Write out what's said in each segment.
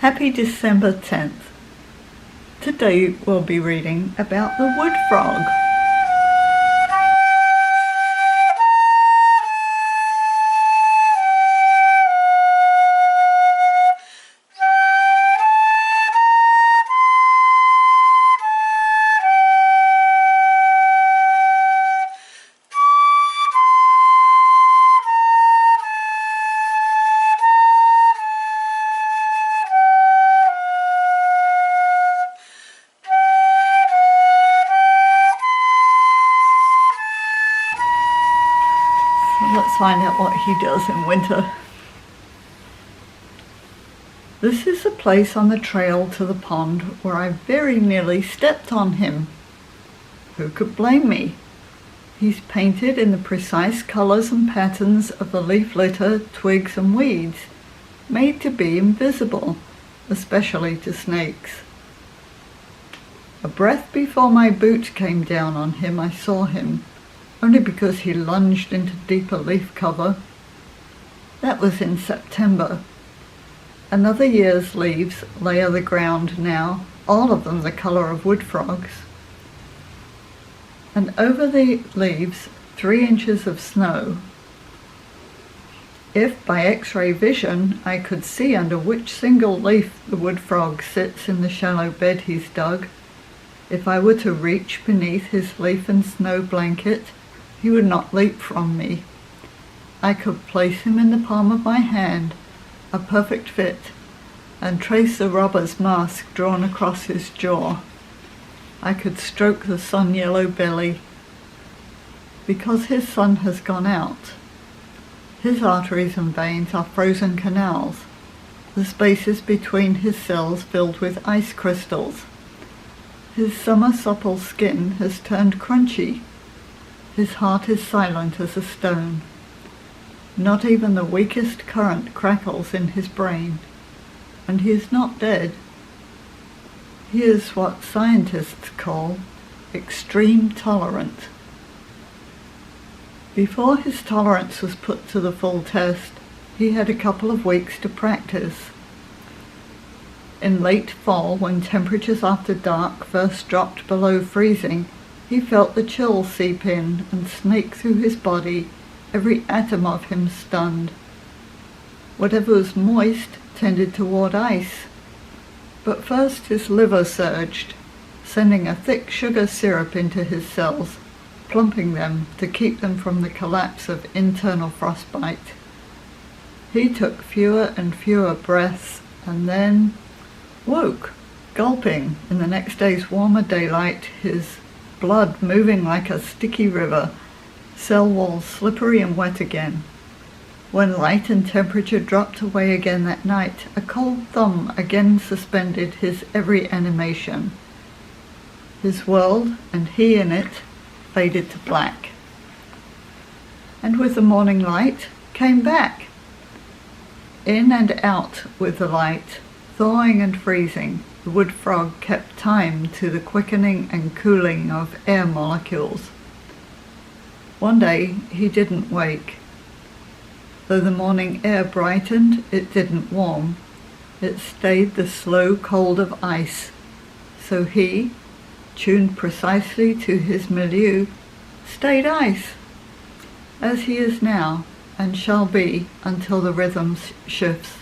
Happy December 10th. Today we'll be reading about the wood frog. Let's find out what he does in winter. This is the place on the trail to the pond where I very nearly stepped on him. Who could blame me? He's painted in the precise colours and patterns of the leaf litter, twigs and weeds, made to be invisible, especially to snakes. A breath before my boot came down on him, I saw him, only because he lunged into deeper leaf cover. That was in September. Another year's leaves layer the ground now, all of them the colour of wood frogs. And over the leaves, 3 inches of snow. If by X-ray vision I could see under which single leaf the wood frog sits in the shallow bed he's dug, if I were to reach beneath his leaf and snow blanket, he would not leap from me. I could place him in the palm of my hand, a perfect fit, and trace the robber's mask drawn across his jaw. I could stroke the sun-yellow belly. Because his sun has gone out, his arteries and veins are frozen canals, the spaces between his cells filled with ice crystals. His summer supple skin has turned crunchy. His heart is silent as a stone. Not even the weakest current crackles in his brain, and he is not dead. He is what scientists call extreme tolerant. Before his tolerance was put to the full test, he had a couple of weeks to practice. In late fall, when temperatures after dark first dropped below freezing, he felt the chill seep in and snake through his body, every atom of him stunned. Whatever was moist tended toward ice. But first his liver surged, sending a thick sugar syrup into his cells, plumping them to keep them from the collapse of internal frostbite. He took fewer and fewer breaths and then woke, gulping in the next day's warmer daylight, his blood moving like a sticky river, cell walls slippery and wet again. When light and temperature dropped away again that night, a cold thumb again suspended his every animation. His world, and he in it, faded to black. And with the morning light, came back. In and out with the light, thawing and freezing, the wood frog kept time to the quickening and cooling of air molecules. One day he didn't wake. Though the morning air brightened, it didn't warm. It stayed the slow cold of ice. So he, tuned precisely to his milieu, stayed ice, as he is now and shall be until the rhythm shifts.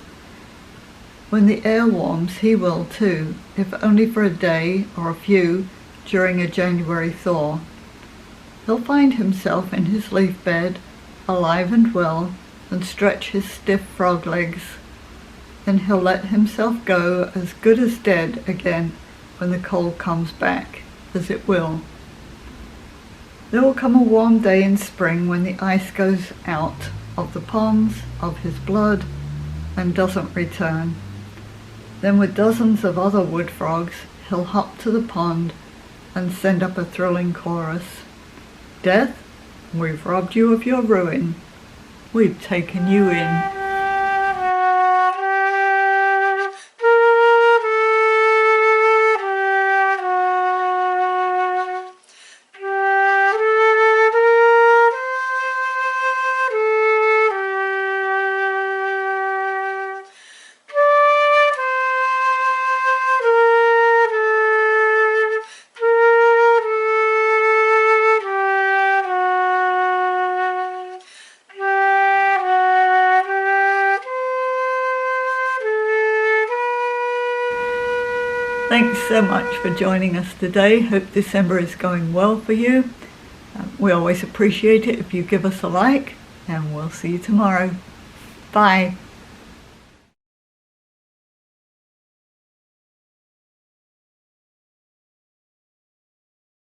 When the air warms, he will too, if only for a day or a few during a January thaw. He'll find himself in his leaf bed, alive and well, and stretch his stiff frog legs. Then he'll let himself go as good as dead again when the cold comes back, as it will. There will come a warm day in spring when the ice goes out of the ponds, of his blood, and doesn't return. Then with dozens of other wood frogs, he'll hop to the pond and send up a thrilling chorus. Death, we've robbed you of your ruin. We've taken you in. Thanks so much for joining us today. Hope December is going well for you. We always appreciate it if you give us a like, and we'll see you tomorrow. Bye.